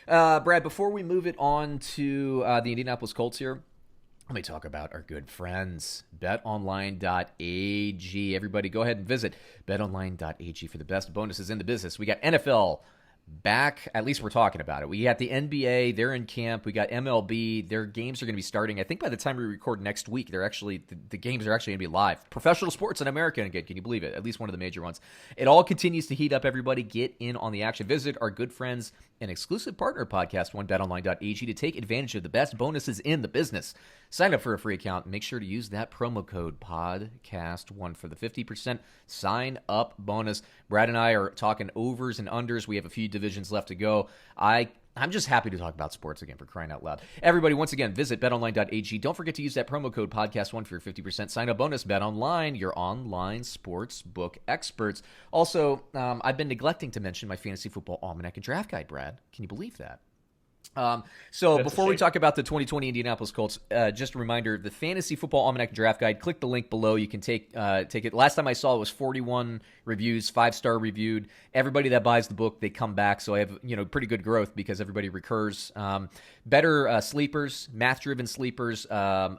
Brad, before we move it on to the Indianapolis Colts here, let me talk about our good friends, betonline.ag. Everybody go ahead and visit betonline.ag for the best bonuses in the business. We got NFL back, at least we're talking about it. We got the NBA, they're in camp. We got MLB, their games are going to be starting. I think by the time we record next week, the games are actually going to be live. Professional sports in America again, can you believe it? At least one of the major ones. It all continues to heat up, everybody. Get in on the action. Visit our good friends and exclusive partner podcast, betonline.ag, to take advantage of the best bonuses in the business. Sign up for a free account and make sure to use that promo code podcast1 for the 50% sign up bonus. Brad and I are talking overs and unders. We have a few divisions left to go. I'm just happy to talk about sports again, for crying out loud. Everybody, once again, visit betonline.ag. Don't forget to use that promo code podcast1 for your 50% sign up bonus. BetOnline, your online sports book experts. Also, I've been neglecting to mention my fantasy football almanac and draft guide, Brad. Can you believe that? So before we talk about the 2020 Indianapolis Colts, just a reminder, the Fantasy Football Almanac Draft Guide, click the link below. You can take it. Last time I saw it was 41 reviews, 5-star reviewed. Everybody that buys the book, they come back. So I have, pretty good growth because everybody recurs. Better sleepers, math-driven sleepers, a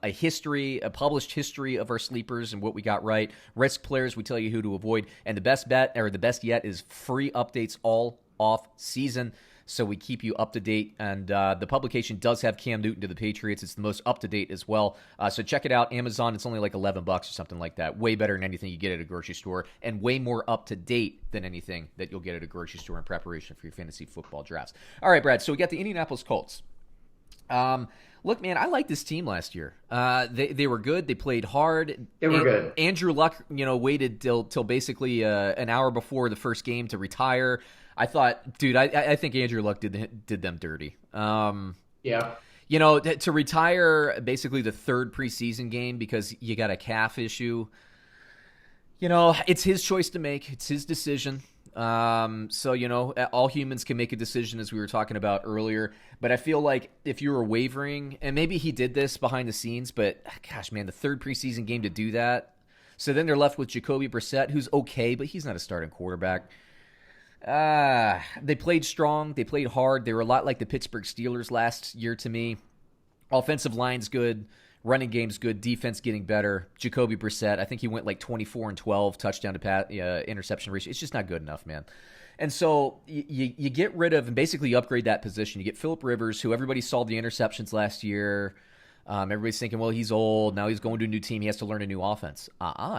published history of our sleepers and what we got right. Risk players, we tell you who to avoid. And the best bet, or the best yet, is free updates all off season. So we keep you up to date, and the publication does have Cam Newton to the Patriots. It's the most up to date as well. So check it out. Amazon, it's only like $11 or something like that. Way better than anything you get at a grocery store, and way more up to date than anything that you'll get at a grocery store in preparation for your fantasy football drafts. All right, Brad. So we got the Indianapolis Colts. Look, man, I liked this team last year. They were good. They played hard. They were good. Andrew Luck, waited till basically an hour before the first game to retire. I thought, dude, I think Andrew Luck did them dirty. Yeah. To retire basically the third preseason game because you got a calf issue, it's his choice to make. It's his decision. So, all humans can make a decision, as we were talking about earlier. But I feel like if you were wavering, and maybe he did this behind the scenes, but gosh, man, the third preseason game to do that. So then they're left with Jacoby Brissette, who's okay, but he's not a starting quarterback. They played strong. They played hard. They were a lot like the Pittsburgh Steelers last year to me. Offensive line's good. Running game's good. Defense getting better. Jacoby Brissette, I think he went like 24-12 touchdown to interception ratio. It's just not good enough, man. And so you get rid of and basically upgrade that position. You get Phillip Rivers, who everybody saw the interceptions last year. Everybody's thinking, well, he's old. Now he's going to a new team. He has to learn a new offense.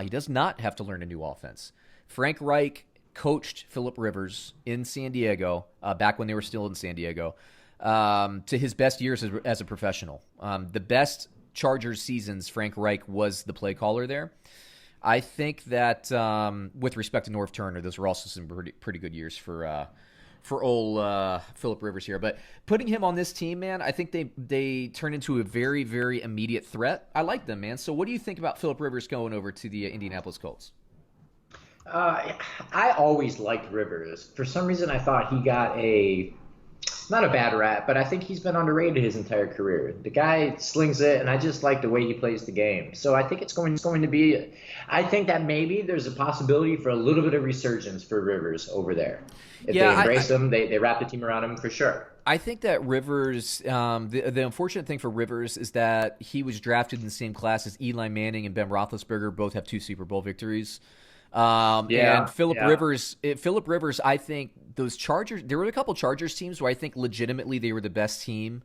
He does not have to learn a new offense. Frank Reich coached Phillip Rivers in San Diego, back when they were still in San Diego, to his best years as a professional. The best Chargers seasons, Frank Reich was the play caller there. I think that with respect to North Turner, those were also some pretty good years for old Phillip Rivers here. But putting him on this team, man, I think they turn into a very, very immediate threat. I like them, man. So what do you think about Phillip Rivers going over to the Indianapolis Colts? I always liked Rivers. For some reason, I thought he got not a bad rap, but I think he's been underrated his entire career. The guy slings it, and I just like the way he plays the game. So I think it's going to be – I think that maybe there's a possibility for a little bit of resurgence for Rivers over there. If they embrace him, they wrap the team around him for sure. I think that Rivers, the unfortunate thing for Rivers is that he was drafted in the same class as Eli Manning and Ben Roethlisberger. Both have 2 Super Bowl victories. And Phillip Rivers, I think those Chargers, there were a couple Chargers teams where I think legitimately they were the best team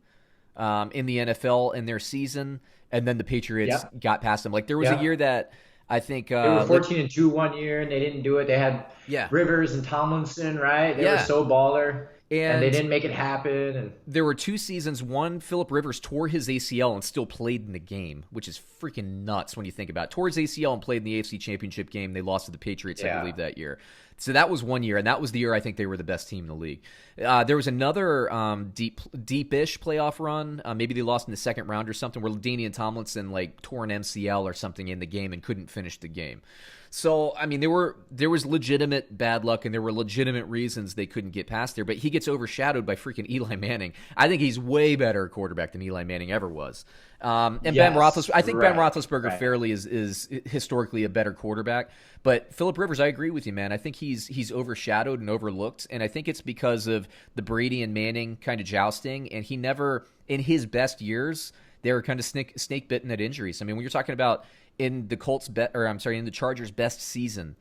in the NFL in their season, and then the Patriots got past them. Like there was a year that I think they were 14-2 one year and they didn't do it. They had Rivers and Tomlinson, right? They were so baller. And they didn't make it happen. And there were 2 seasons. One, Phillip Rivers tore his ACL and still played in the game, which is freaking nuts when you think about it. Tore his ACL and played in the AFC Championship game. They lost to the Patriots, I believe, that year. So that was one year, and that was the year I think they were the best team in the league. There was another deep-ish playoff run. Maybe they lost in the second round or something, where LaDainian Tomlinson tore an MCL or something in the game and couldn't finish the game. So, I mean, there was legitimate bad luck, and there were legitimate reasons they couldn't get past there, but he gets overshadowed by freaking Eli Manning. I think he's way better quarterback than Eli Manning ever was. And Yes, I think Ben right, Roethlisberger right. fairly is historically a better quarterback. But Phillip Rivers, I agree with you, man. I think he's overshadowed and overlooked, and I think it's because of the Brady and Manning kind of jousting, and he never, in his best years, they were kind of snake bitten at injuries. I mean, when you're talking about in the in the Chargers' best season,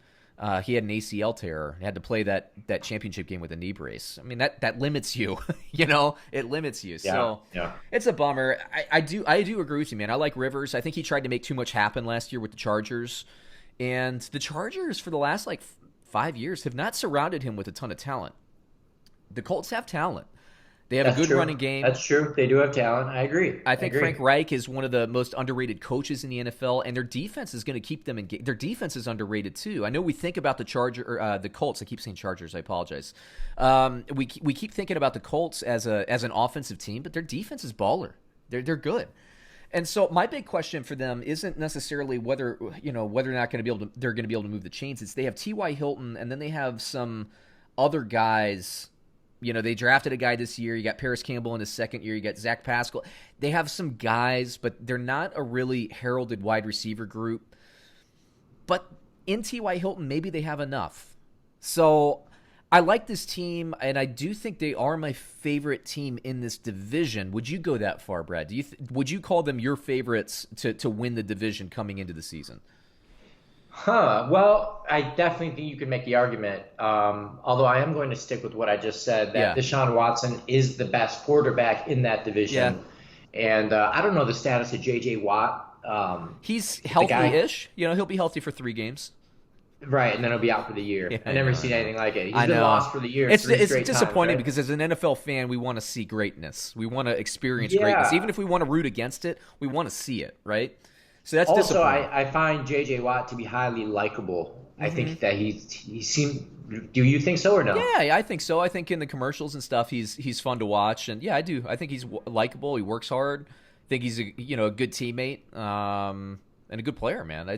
he had an ACL tear. He had to play that championship game with a knee brace. I mean, that limits you. It limits you. Yeah, So yeah. it's a bummer. I do agree with you, man. I like Rivers. I think he tried to make too much happen last year with the Chargers, and the Chargers for the last 5 years have not surrounded him with a ton of talent. The Colts have talent. They have a good True. running game. That's true. They do have talent. I agree. I think Frank Reich is one of the most underrated coaches in the NFL, and their defense is going to keep them engaged. Their defense is underrated too. I know we think about the Colts. I keep saying Chargers. I apologize. We keep thinking about the Colts as an offensive team, but their defense is baller. They're good. And so my big question for them isn't necessarily whether or not they're going to be able to move the chains. It's they have T.Y. Hilton, and then they have some other guys. They drafted a guy this year. You got Paris Campbell in his second year. You got Zach Pascal. They have some guys, but they're not a really heralded wide receiver group. But in T.Y. Hilton, maybe they have enough. So I like this team, and I do think they are my favorite team in this division. Would you go that far, Brad? Would you call them your favorites to win the division coming into the season? Well, I definitely think you can make the argument. Although I am going to stick with what I just said, that Deshaun Watson is the best quarterback in that division. Yeah. And I don't know the status of J.J. Watt. He's healthy-ish. He'll be healthy for 3 games. Right, and then he'll be out for the year. Yeah, I've never seen anything like it. He's been lost for the year. It's disappointing because as an NFL fan, we want to see greatness. We want to experience greatness. Even if we want to root against it, we want to see it, right? So that's also, disappointing. I find J.J. Watt to be highly likable. Mm-hmm. I think that he seemed. Do you think so or no? Yeah, I think so. I think in the commercials and stuff, he's fun to watch, and yeah, I do. I think he's likable. He works hard. I think he's a good teammate and a good player, man. I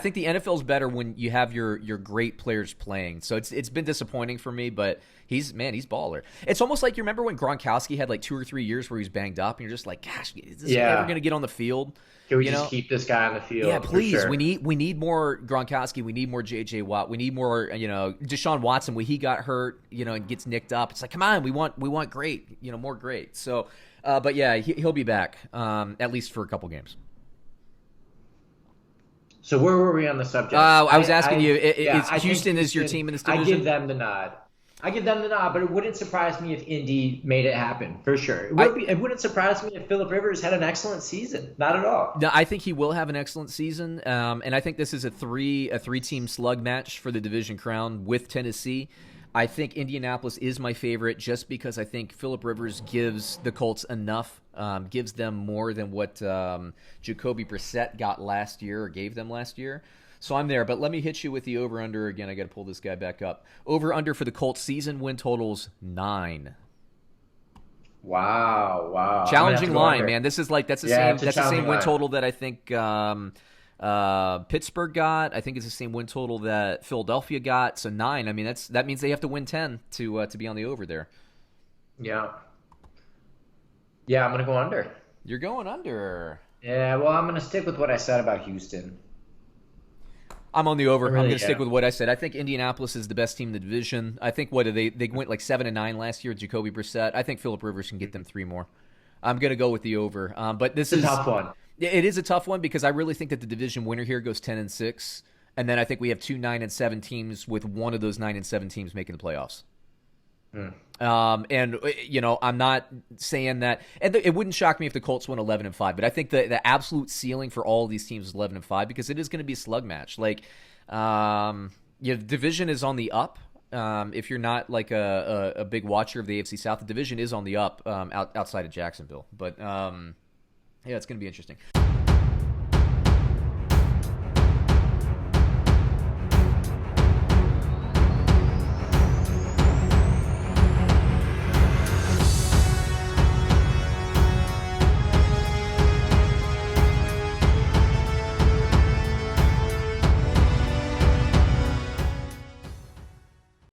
think the NFL is better when you have your great players playing. So it's been disappointing for me, but he's baller. It's almost like you remember when Gronkowski had 2 or 3 years where he was banged up, and you're just like, gosh, is this guy ever going to get on the field? Can we just keep this guy on the field? Yeah, please. Sure. We need more Gronkowski. We need more J.J. Watt. We need more, Deshaun Watson. When he got hurt, and gets nicked up, it's like, come on, we want great, more great. So, but yeah, he'll be back at least for a couple games. So where were we on the subject? I was asking you, Houston is your team in this division? I give them the nod. But it wouldn't surprise me if Indy made it happen, for sure. It wouldn't surprise me if Phillip Rivers had an excellent season. Not at all. No, I think he will have an excellent season, and I think this is a three-team slug match for the division crown with Tennessee. I think Indianapolis is my favorite just because I think Phillip Rivers gives the Colts enough, gives them more than what Jacoby Brissette got last year or gave them last year. So I'm there, but let me hit you with the over-under again. I got to pull this guy back up. Over-under for the Colts season win totals 9. Wow. Challenging line, man. This is that's the same win total that I think Pittsburgh got. I think it's the same win total that Philadelphia got. So 9. I mean, that means they have to win 10 to be on the over there. Yeah. Yeah, I'm gonna go under. You're going under. Yeah, well, I'm gonna stick with what I said about Houston. I'm on the over. I'm going to stick with what I said. I think Indianapolis is the best team in the division. I think they went 7-9 last year with Jacoby Brissette. I think Phillip Rivers can get them 3 more. I'm going to go with the over. But this is a tough one. It is a tough one because I really think that the division winner here goes 10-6, and then I think we have 2 9-7 teams with one of those 9-7 teams making the playoffs. And I'm not saying that, and it wouldn't shock me if the Colts went 11-5, but I think the absolute ceiling for all of these teams is 11-5 because it is going to be a slug match. Division is on the up. If you're not a big watcher of the AFC South, the division is on the up outside of Jacksonville. But yeah, it's going to be interesting.